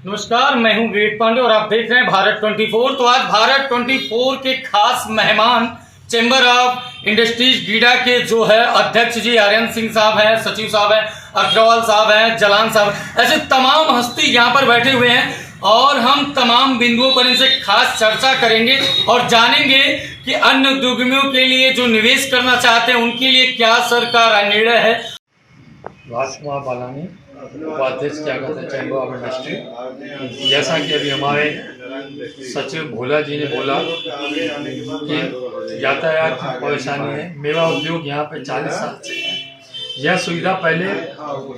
नमस्कार, मैं हूं ग्रेट पांडे और आप देख रहे हैं भारत 24। तो आज भारत 24 के खास मेहमान चैम्बर ऑफ इंडस्ट्रीज गीडा के जो है अध्यक्ष जी आर्यन सिंह साहब हैं, सचिव साहब हैं, अग्रवाल साहब हैं, जलान साहब, ऐसे तमाम हस्ती यहाँ पर बैठे हुए हैं और हम तमाम बिंदुओं पर इनसे खास चर्चा करेंगे और जानेंगे कि अन्य उद्योगियों के लिए जो निवेश करना चाहते हैं उनके लिए क्या सरकार का निर्णय है। राजकुमार बालानी, उपाध्यक्ष क्या कहते हैं चैम्बर ऑफ इंडस्ट्री। जैसा कि अभी हमारे सचिव भोला जी ने बोला कि यातायात की परेशानी है, मेवा उद्योग यहाँ पे 40 साल से है। यह सुविधा पहले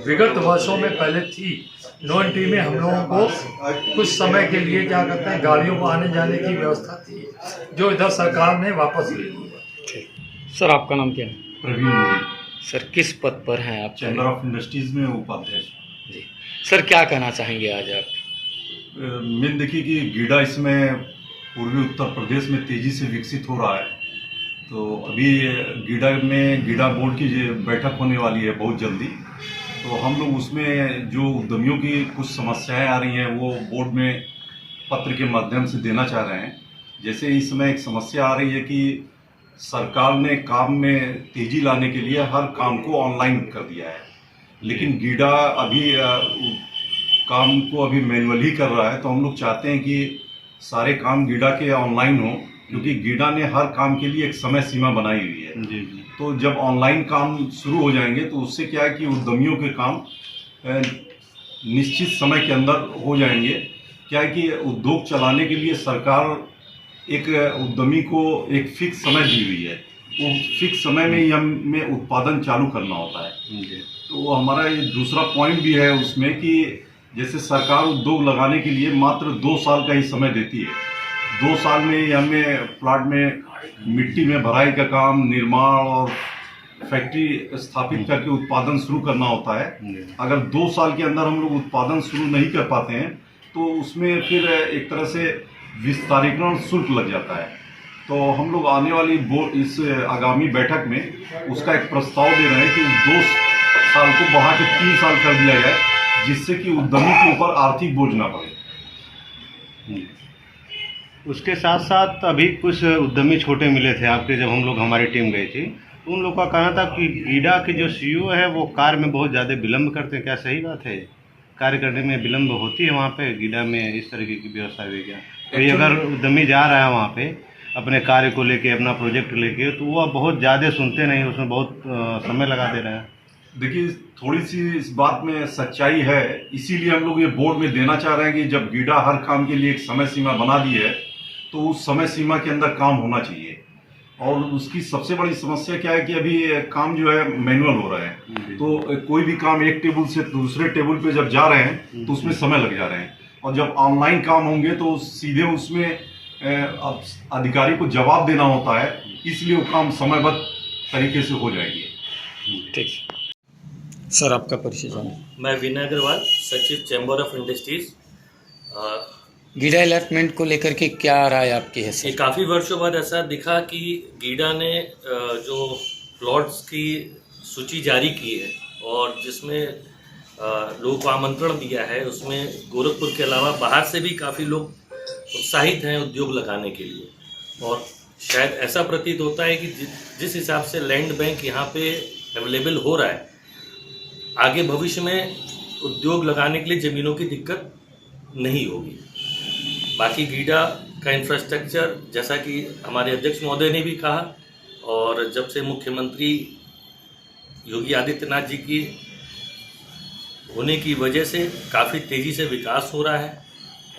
विगत वर्षों में पहले थी। नो एंट्री में हम लोगों को कुछ समय के लिए क्या कहते हैं गाड़ियों को आने जाने की व्यवस्था थी, जो इधर सरकार ने वापस ले ली है। सर, आपका नाम क्या है? प्रवीण मोदी। सर, किस पद पर हैं आप? चैम्बर ऑफ इंडस्ट्रीज में उपाध्यक्ष। जी सर, क्या कहना चाहेंगे आज आप? मेन देखिए कि गीडा इसमें पूर्वी उत्तर प्रदेश में तेजी से विकसित हो रहा है। तो अभी गीडा बोर्ड की बैठक होने वाली है बहुत जल्दी। तो हम लोग उसमें जो उद्यमियों की कुछ समस्याएं आ रही हैं वो बोर्ड में पत्र के माध्यम से देना चाह रहे हैं। जैसे इस समय एक समस्या आ रही है कि सरकार ने काम में तेजी लाने के लिए हर काम को ऑनलाइन कर दिया है, लेकिन गीडा अभी काम को अभी मैनुअल ही कर रहा है। तो हम लोग चाहते हैं कि सारे काम गीडा के ऑनलाइन हो, क्योंकि गीडा ने हर काम के लिए एक समय सीमा बनाई हुई है। जी। तो जब ऑनलाइन काम शुरू हो जाएंगे तो उससे क्या है कि उद्यमियों के काम निश्चित समय के अंदर हो जाएंगे। क्या है कि उद्योग चलाने के लिए सरकार एक उद्यमी को एक फिक्स समय दी हुई है, वो फिक्स समय में ही हमें उत्पादन चालू करना होता है। तो हमारा ये दूसरा पॉइंट भी है उसमें कि जैसे सरकार उद्योग लगाने के लिए मात्र 2 साल का ही समय देती है। 2 साल में ही हमें प्लाट में मिट्टी में भराई का काम, निर्माण और फैक्ट्री स्थापित करके उत्पादन शुरू करना होता है। अगर 2 साल के अंदर हम लोग उत्पादन शुरू नहीं कर पाते हैं तो उसमें फिर एक तरह से विस्तारीकरण शुल्क लग जाता है। तो हम लोग आने वाली इस आगामी बैठक में उसका एक प्रस्ताव दे रहे हैं कि 2 साल को बढ़ा के 3 साल कर दिया जाए, जिससे कि उद्यमी के ऊपर आर्थिक बोझ ना पड़े। उसके साथ साथ अभी कुछ उद्यमी छोटे मिले थे आपके, जब हम लोग हमारी टीम गई थी तो उन लोग का कहना था कि गीडा के जो सीईओ है वो कार्य में बहुत ज़्यादा विलम्ब करते हैं। क्या सही बात है? कार्य करने में विलम्ब होती है वहाँ पे गीडा में? इस तरीके की व्यवस्था है क्या? कोई अगर उद्यमी जा रहा है वहाँ पे अपने कार्य को लेके, अपना प्रोजेक्ट लेके, तो वह बहुत ज़्यादा सुनते नहीं, उसमें बहुत समय लगा दे रहे हैं। देखिए, थोड़ी सी इस बात में सच्चाई है, इसीलिए हम लोग ये बोर्ड में देना चाह रहे हैं कि जब गीडा हर काम के लिए एक समय सीमा बना दी है तो उस समय सीमा के अंदर काम होना चाहिए। और उसकी सबसे बड़ी समस्या क्या है कि अभी काम जो है मैनुअल हो रहा है। तो कोई भी काम एक टेबल से दूसरे टेबल पे जब जा रहे हैं तो उसमें समय लग जा रहे हैं, और जब ऑनलाइन काम होंगे तो सीधे उसमें अधिकारी को जवाब देना होता है, इसलिए वो काम समयबद्ध तरीके से हो जाएगी। ठीक सर, आपका परिचय जाने। मैं विनय अग्रवाल, सचिव chamber of industries. GIDA allotment को लेकर के क्या राय आपकी है सर? ये काफ़ी वर्षों बाद ऐसा दिखा कि गीडा ने जो प्लॉट्स की सूची जारी की है और जिसमें लोगों को आमंत्रण दिया है, उसमें गोरखपुर के अलावा बाहर से भी काफ़ी लोग उत्साहित हैं उद्योग लगाने के लिए। और शायद ऐसा प्रतीत होता है कि जिस हिसाब से लैंड बैंक यहाँ पे अवेलेबल हो रहा है, आगे भविष्य में उद्योग लगाने के लिए ज़मीनों की दिक्कत नहीं होगी। बाकी गीडा का इंफ्रास्ट्रक्चर, जैसा कि हमारे अध्यक्ष महोदय ने भी कहा, और जब से मुख्यमंत्री योगी आदित्यनाथ जी की होने की वजह से काफ़ी तेज़ी से विकास हो रहा है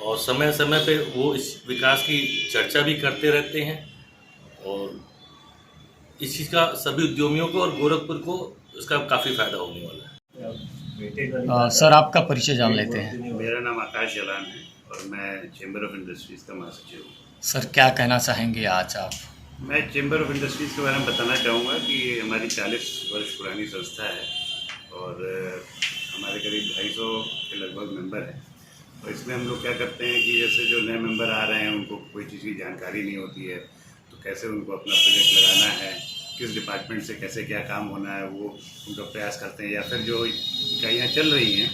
और समय समय पे वो इस विकास की चर्चा भी करते रहते हैं। और इस चीज़ का सभी उद्यमियों को और गोरखपुर को इसका काफ़ी फायदा होने वाला है। सर, आपका परिचय जान लेते हैं। मेरा नाम आकाश जलान है और मैं चैम्बर ऑफ इंडस्ट्रीज़ का महासचिव हूँ। सर, क्या कहना चाहेंगे आज आप? मैं चैम्बर ऑफ इंडस्ट्रीज़ के बारे में बताना चाहूँगा कि हमारी 40 वर्ष पुरानी संस्था है और हमारे करीब 250 के लगभग मेंबर हैं। और इसमें हम लोग क्या करते हैं कि जैसे जो नए मेंबर आ रहे हैं उनको कोई चीज़ की जानकारी नहीं होती है, तो कैसे उनको अपना प्रोजेक्ट लगाना है, किस डिपार्टमेंट से कैसे क्या काम होना है, वो उनका प्रयास करते हैं। या फिर जो इकाइयाँ चल रही हैं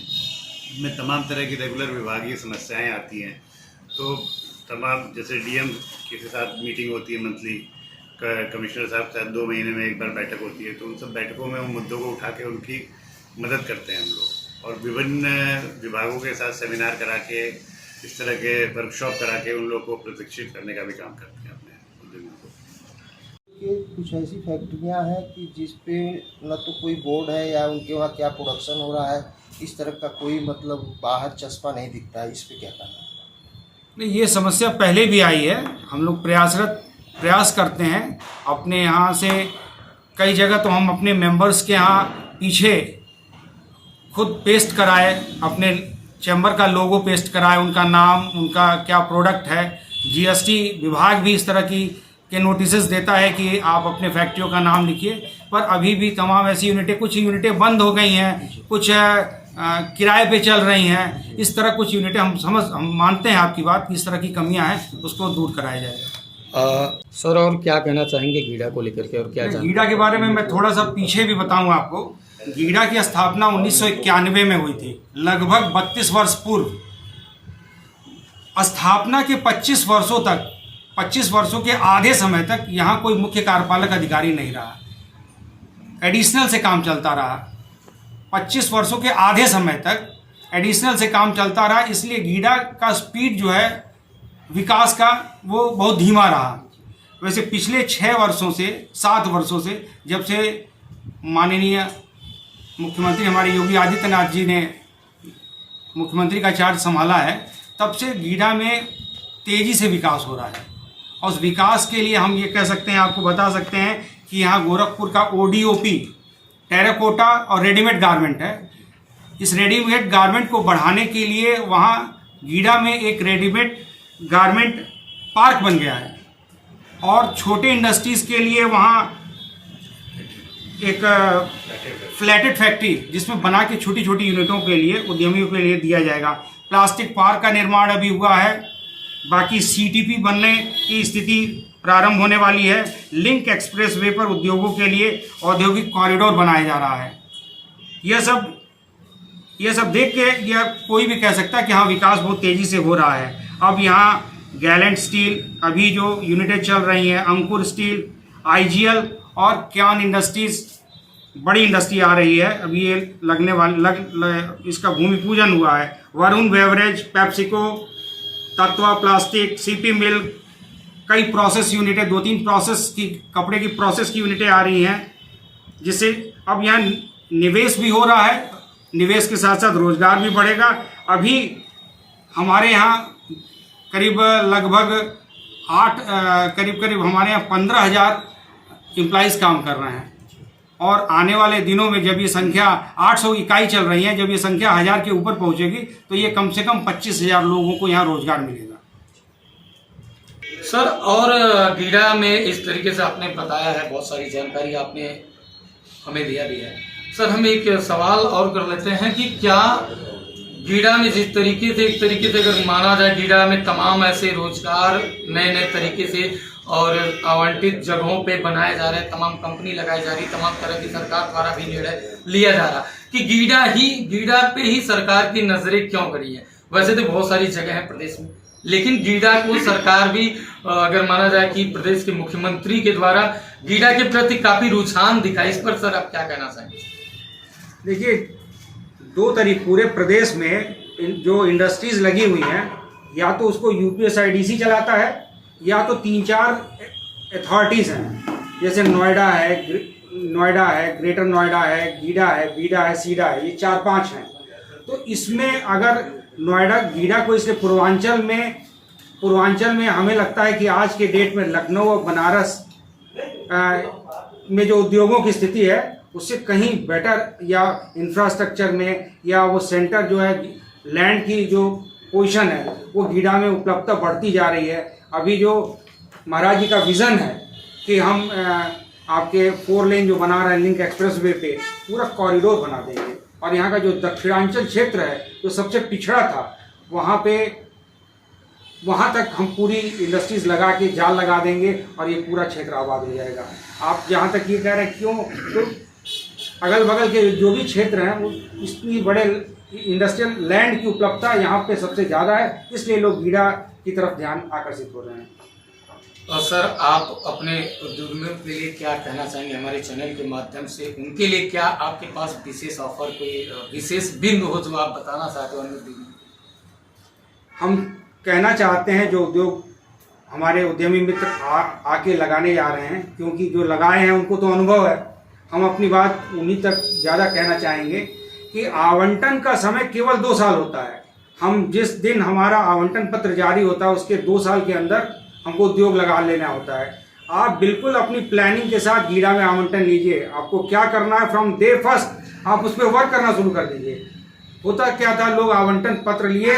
में तमाम तरह की रेगुलर विभागीय समस्याएं आती हैं। तो तमाम जैसे डीएम के साथ मीटिंग होती है मंथली, कमिश्नर साहब के साथ 2 महीने में एक बार बैठक होती है, तो उन सब बैठकों में उन मुद्दों को उठा के उनकी मदद करते हैं हम लोग। और विभिन्न विभागों के साथ सेमिनार करा के, इस तरह के वर्कशॉप करा के उन लोगों को प्रशिक्षित करने का भी काम करते हैं अपने उद्यमियों को। कि कुछ ऐसी फैक्ट्रियां हैं कि जिस पे न तो कोई बोर्ड है या उनके वहाँ क्या प्रोडक्शन हो रहा है, इस तरह का कोई मतलब बाहर चस्पा नहीं दिखता है। इस पे क्या कहना है? नहीं, ये समस्या पहले भी आई है। हम लोग प्रयास करते हैं अपने यहाँ से। कई जगह तो हम अपने मेंबर्स के यहाँ पीछे खुद पेस्ट कराए, अपने चैम्बर का लोगो पेस्ट कराए, उनका नाम, उनका क्या प्रोडक्ट है। जीएसटी विभाग भी इस तरह के नोटिसेस देता है कि आप अपने फैक्ट्रियों का नाम लिखिए, पर अभी भी तमाम ऐसी यूनिटें, कुछ यूनिटें बंद हो गई हैं, कुछ किराए पे चल रही हैं। इस तरह कुछ यूनिटें हम मानते हैं आपकी बात कि इस तरह की कमियां हैं, उसको दूर कराया जाएगा। सर और क्या कहना चाहेंगे गीडा को लेकर के, और क्या गीडा के बारे में मैं थोड़ा सा पीछे भी बताऊं आपको। गीडा की स्थापना 1991 में हुई थी, लगभग 32 वर्ष पूर्व। स्थापना के 25 वर्षों तक, 25 वर्षों के आधे समय तक यहाँ कोई मुख्य कार्यपालक अधिकारी नहीं रहा, एडिशनल से काम चलता रहा। 25 वर्षों के आधे समय तक एडिशनल से काम चलता रहा, इसलिए गीडा का स्पीड जो है विकास का वो बहुत धीमा रहा। वैसे पिछले 6 वर्षों से 7 वर्षों से, जब से माननीय मुख्यमंत्री हमारे योगी आदित्यनाथ जी ने मुख्यमंत्री का चार्ज संभाला है, तब से गीडा में तेज़ी से विकास हो रहा है। और उस विकास के लिए हम ये कह सकते हैं, आपको बता सकते हैं कि यहाँ गोरखपुर का ओडीओपी टेराकोटा और रेडीमेड गारमेंट है। इस रेडीमेड गारमेंट को बढ़ाने के लिए वहाँ गीडा में एक रेडीमेड गारमेंट पार्क बन गया है, और छोटे इंडस्ट्रीज़ के लिए वहाँ एक फ्लैटेड फैक्ट्री जिसमें बना के छोटी छोटी यूनिटों के लिए, उद्यमियों के लिए दिया जाएगा। प्लास्टिक पार्क का निर्माण अभी हुआ है, बाकी सीटीपी बनने की स्थिति प्रारंभ होने वाली है। लिंक एक्सप्रेस वे पर उद्योगों के लिए औद्योगिक कॉरिडोर बनाया जा रहा है। यह सब देख के यह कोई भी कह सकता है कि हाँ, विकास बहुत तेज़ी से हो रहा है। अब यहाँ गैलेंट स्टील, अभी जो यूनिटें चल रही हैं, अंकुर स्टील, आईजीएल और क्यान इंडस्ट्रीज, बड़ी इंडस्ट्री आ रही है। अभी ये लगने वाली इसका भूमि पूजन हुआ है। वरुण बेवरेज, पेप्सिको, तत्वा प्लास्टिक, सीपी मिल, कई प्रोसेस यूनिटें, 2-3 प्रोसेस की, कपड़े की प्रोसेस की यूनिटें आ रही हैं, जिससे अब यहाँ निवेश भी हो रहा है। निवेश के साथ साथ रोजगार भी बढ़ेगा। अभी हमारे यहाँ करीब हमारे यहाँ 15,000 एम्प्लॉइज़ काम कर रहे हैं, और आने वाले दिनों में जब ये संख्या 800 इकाई चल रही है, जब ये संख्या 1000 के ऊपर पहुंचेगी तो ये कम से कम 25,000 लोगों को यहाँ रोजगार मिलेगा। सर और गीडा में इस तरीके से आपने बताया है, बहुत सारी जानकारी आपने हमें दिया भी है। सर हम एक सवाल और कर लेते हैं कि क्या गीडा में जिस तरीके से, एक तरीके से अगर माना जाए, गीडा में तमाम ऐसे रोजगार नए नए तरीके से और आवंटित जगहों पे बनाए जा रहे हैं, तमाम कंपनी लगाई जा रही, तमाम तरह की सरकार द्वारा भी निर्णय लिया जा रहा कि गीडा पे ही सरकार की नजरें क्यों गड़ी है। वैसे तो बहुत सारी जगह है प्रदेश में, लेकिन गीडा को सरकार भी, अगर माना जाए कि प्रदेश के मुख्यमंत्री के द्वारा गीडा के प्रति काफी रुझान दिखा, इस पर सर आप क्या कहना चाहेंगे? देखिए, 2 तरीके पूरे प्रदेश में जो इंडस्ट्रीज लगी हुई हैं, या तो उसको यूपीएसआईडीसी चलाता है, या तो 3-4 अथॉरिटीज़ हैं, जैसे नोएडा है, ग्रेटर नोएडा है, गीडा है, बीडा है, सीडा है, ये 4-5 हैं। तो इसमें अगर गीडा को, इसलिए पूर्वांचल में हमें लगता है कि आज के डेट में लखनऊ और बनारस में जो उद्योगों की स्थिति है, उससे कहीं बेटर, या इंफ्रास्ट्रक्चर में, या वो सेंटर जो है, लैंड की जो पोजीशन है, वो गीडा में उपलब्धता बढ़ती जा रही है। अभी जो महाराज जी का विज़न है कि हम आपके 4 लेन जो बना रहे हैं लिंक एक्सप्रेस वे पे, पूरा कॉरिडोर बना देंगे, और यहाँ का जो दक्षिणांचल क्षेत्र है, जो सबसे पिछड़ा था, वहाँ तक हम पूरी इंडस्ट्रीज लगा के जाल लगा देंगे, और ये पूरा क्षेत्र आबाद हो जाएगा। आप जहाँ तक ये कह रहे हैं क्यों, तो अगल बगल के जो भी क्षेत्र हैं वो इतनी बड़े इंडस्ट्रियल लैंड की उपलब्धता यहाँ पे सबसे ज़्यादा है, इसलिए लोग गीडा की तरफ ध्यान आकर्षित हो रहे हैं। और सर आप अपने उद्योगियों के लिए क्या कहना चाहेंगे हमारे चैनल के माध्यम से? उनके लिए क्या आपके पास विशेष ऑफर, कोई विशेष बिंदु हो जो आप बताना चाहते हो? हम कहना चाहते हैं जो उद्योग हमारे उद्यमी मित्र आके लगाने जा रहे हैं, क्योंकि जो लगाए हैं उनको तो अनुभव है, हम अपनी बात उन्हीं तक ज़्यादा कहना चाहेंगे कि आवंटन का समय केवल 2 साल होता है। हम जिस दिन हमारा आवंटन पत्र जारी होता है उसके 2 साल के अंदर हमको उद्योग लगा लेना होता है। आप बिल्कुल अपनी प्लानिंग के साथ गीडा में आवंटन लीजिए। आपको क्या करना है, फ्रॉम डे फर्स्ट आप उस पर वर्क करना शुरू कर दीजिए। होता क्या था, लोग आवंटन पत्र लिए,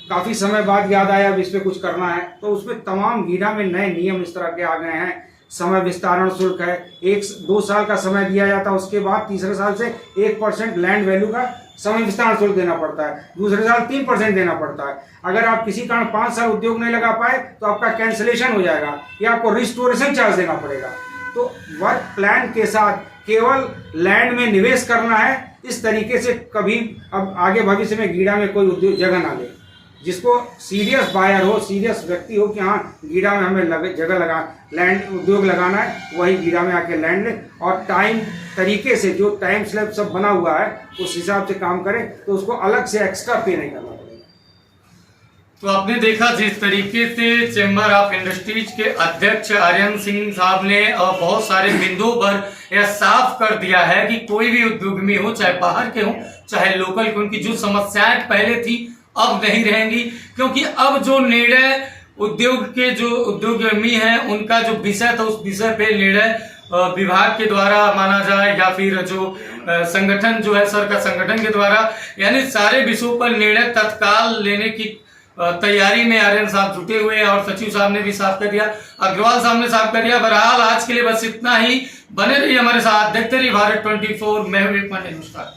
काफ़ी समय बाद याद आया अब इस पर कुछ करना है, तो उसमें तमाम गीडा में नए नियम इस तरह के आ गए हैं। समय विस्तारण शुल्क है, 1-2 साल का समय दिया जाता है, उसके बाद तीसरे साल से 1% लैंड वैल्यू का समय विस्तारण शुल्क देना पड़ता है, दूसरे साल 3% देना पड़ता है। अगर आप किसी कारण 5 साल उद्योग नहीं लगा पाए तो आपका कैंसिलेशन हो जाएगा या आपको रिस्टोरेशन चार्ज देना पड़ेगा। तो वर्क प्लान के साथ केवल लैंड में निवेश करना है। इस तरीके से कभी अब आगे भविष्य में गीडा में कोई उद्योग जगह ना ले। जिसको सीरियस बायर हो, सीरियस व्यक्ति हो कि हाँ गीडा में हमें जगह लगा लैंड उद्योग लगाना है, वही गीडा में आके लैंड ले और टाइम तरीके से जो टाइम स्लैब सब बना हुआ है उस हिसाब से काम करे, तो उसको अलग से एक्स्ट्रा पे नहीं करना पड़ेगा। तो आपने देखा जिस तरीके से चेंबर ऑफ इंडस्ट्रीज के अध्यक्ष आर्यन सिंह साहब ने बहुत सारे बिंदुओं पर यह साफ कर दिया है कि कोई भी उद्योगमी हो, चाहे बाहर के हो चाहे लोकल के, उनकी जो समस्याएं पहले थी अब नहीं रहेंगी, क्योंकि अब जो निर्णय उद्योग के जो उद्योगमी हैं उनका जो विषय था उस विषय पे निर्णय विभाग के द्वारा माना जाए या फिर जो संगठन जो है सर का संगठन के द्वारा, यानी सारे विषयों पर निर्णय तत्काल लेने की तैयारी में आर्यन साहब जुटे हुए हैं। और सचिव साहब ने भी साफ कर दिया, अग्रवाल साहब ने साफ कर दिया। बहरहाल आज के लिए बस इतना ही। बने रहिए हमारे साथ, देखते रहिए भारत 24। मैं हूं एक पांडे, नमस्कार।